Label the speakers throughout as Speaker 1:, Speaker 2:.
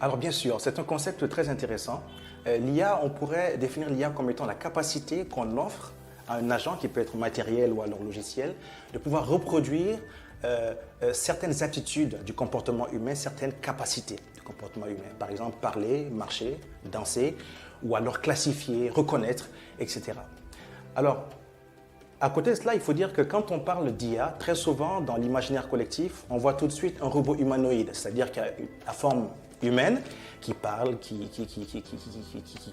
Speaker 1: Alors bien sûr, c'est un concept très intéressant. L'IA, on pourrait définir l'IA comme étant la capacité qu'on offre à un agent, qui peut être matériel ou alors logiciel, de pouvoir reproduire certaines aptitudes du comportement humain, certaines capacités du comportement humain. Par exemple, parler, marcher, danser, ou alors classifier, reconnaître, etc. Alors, à côté de cela, il faut dire que quand on parle d'IA, très souvent dans l'imaginaire collectif, on voit tout de suite un robot humanoïde, c'est-à-dire qui a la forme humaine, qui parle, qui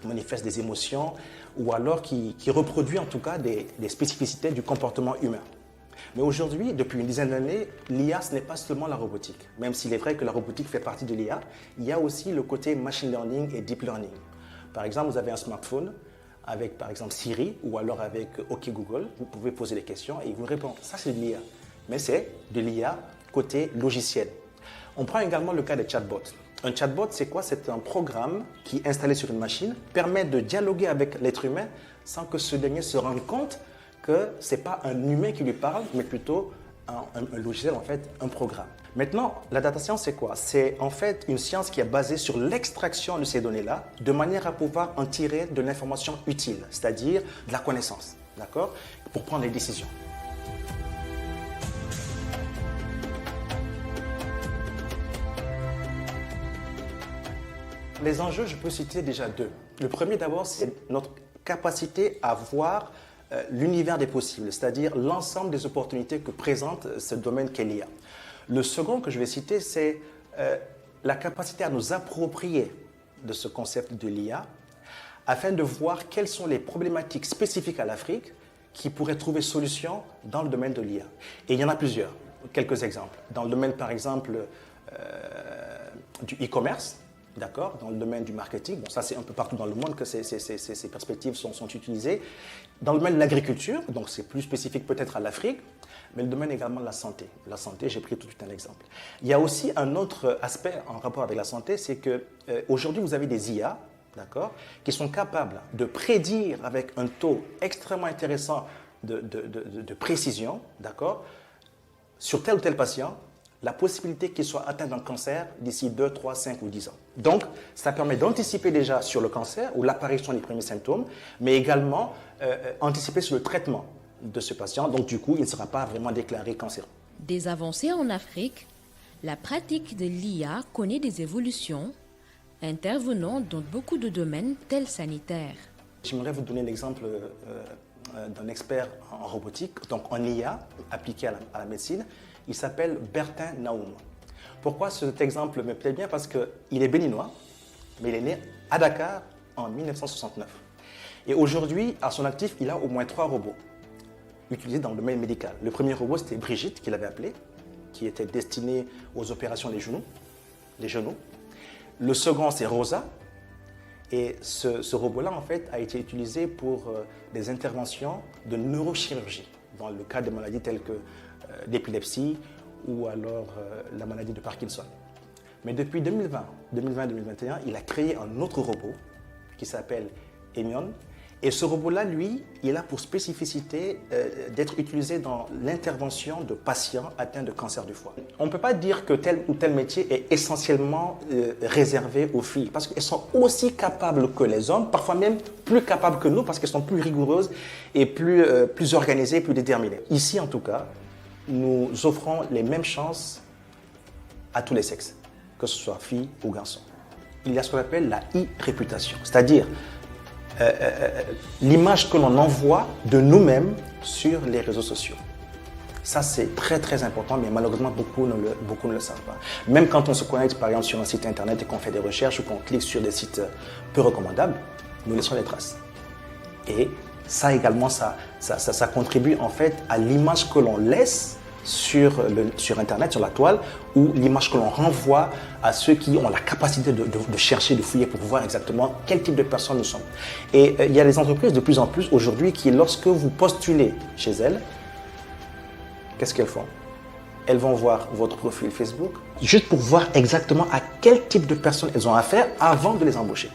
Speaker 1: manifeste des émotions, ou alors qui reproduit en tout cas des spécificités du comportement humain. Mais aujourd'hui, depuis une dizaine d'années, l'IA, ce n'est pas seulement la robotique. Même s'il est vrai que la robotique fait partie de l'IA, il y a aussi le côté machine learning et deep learning. Par exemple, vous avez un smartphone avec par exemple Siri ou alors avec OK Google, vous pouvez poser des questions et il vous répond. Ça, c'est de l'IA. Mais c'est de l'IA côté logiciel. On prend également le cas des chatbots. Un chatbot, c'est quoi? C'est un programme qui, installé sur une machine, permet de dialoguer avec l'être humain sans que ce dernier se rende compte que ce n'est pas un humain qui lui parle, mais plutôt un logiciel, en fait, un programme. Maintenant, la data science, c'est quoi? C'est en fait une science qui est basée sur l'extraction de ces données-là, de manière à pouvoir en tirer de l'information utile, c'est-à-dire de la connaissance, d'accord? Pour prendre des décisions. Les enjeux, je peux citer déjà deux. Le premier, d'abord, c'est notre capacité à voir l'univers des possibles, c'est-à-dire l'ensemble des opportunités que présente ce domaine qu'est l'IA. Le second que je vais citer, c'est la capacité à nous approprier de ce concept de l'IA afin de voir quelles sont les problématiques spécifiques à l'Afrique qui pourraient trouver solution dans le domaine de l'IA. Et il y en a plusieurs, quelques exemples. Dans le domaine, par exemple, du e-commerce, d'accord, dans le domaine du marketing, bon, ça c'est un peu partout dans le monde que ces perspectives sont utilisées. Dans le domaine de l'agriculture, donc c'est plus spécifique peut-être à l'Afrique, mais le domaine également de la santé. La santé, j'ai pris tout de suite un exemple. Il y a aussi un autre aspect en rapport avec la santé, c'est qu'aujourd'hui vous avez des IA, d'accord, qui sont capables de prédire avec un taux extrêmement intéressant de précision, d'accord, sur tel ou tel patient, la possibilité qu'il soit atteint d'un cancer d'ici 2, 3, 5 ou 10 ans. Donc, ça permet d'anticiper déjà sur le cancer ou l'apparition des premiers symptômes, mais également anticiper sur le traitement de ce patient. Donc, du coup, il ne sera pas vraiment déclaré cancéreux.
Speaker 2: Des avancées en Afrique, la pratique de l'IA connaît des évolutions, intervenant dans beaucoup de domaines tels sanitaires.
Speaker 1: J'aimerais vous donner l'exemple d'un expert en robotique, donc en IA, appliqué à la médecine. Il s'appelle Bertin Naoum. Pourquoi cet exemple me plaît bien? Parce qu'il est béninois, mais il est né à Dakar en 1969. Et aujourd'hui, à son actif, il a au moins 3 robots utilisés dans le domaine médical. Le premier robot, c'était Brigitte, qu'il avait appelé, qui était destiné aux opérations des genoux. Le second, c'est Rosa. Et ce robot-là, en fait, a été utilisé pour des interventions de neurochirurgie, dans le cas de maladies telles que l'épilepsie ou alors la maladie de Parkinson. Mais depuis 2020-2021, il a créé un autre robot qui s'appelle Emion. Et ce robot-là, lui, il a pour spécificité d'être utilisé dans l'intervention de patients atteints de cancer du foie. On ne peut pas dire que tel ou tel métier est essentiellement réservé aux filles, parce qu'elles sont aussi capables que les hommes, parfois même plus capables que nous, parce qu'elles sont plus rigoureuses et plus organisées, plus déterminées. Ici, en tout cas, nous offrons les mêmes chances à tous les sexes, que ce soit filles ou garçons. Il y a ce qu'on appelle la e-réputation, c'est-à-dire l'image que l'on envoie de nous-mêmes sur les réseaux sociaux. Ça, c'est très très important, mais malheureusement, beaucoup ne le savent pas. Même quand on se connecte, par exemple, sur un site internet et qu'on fait des recherches ou qu'on clique sur des sites peu recommandables, nous laissons des traces. Et ça également, ça contribue en fait à l'image que l'on laisse sur Internet, sur la toile, ou l'image que l'on renvoie à ceux qui ont la capacité de chercher, de fouiller pour voir exactement quel type de personnes nous sommes. Et il y a des entreprises de plus en plus aujourd'hui qui, lorsque vous postulez chez elles, qu'est-ce qu'elles font? Elles vont voir votre profil Facebook, juste pour voir exactement à quel type de personnes elles ont affaire avant de les embaucher.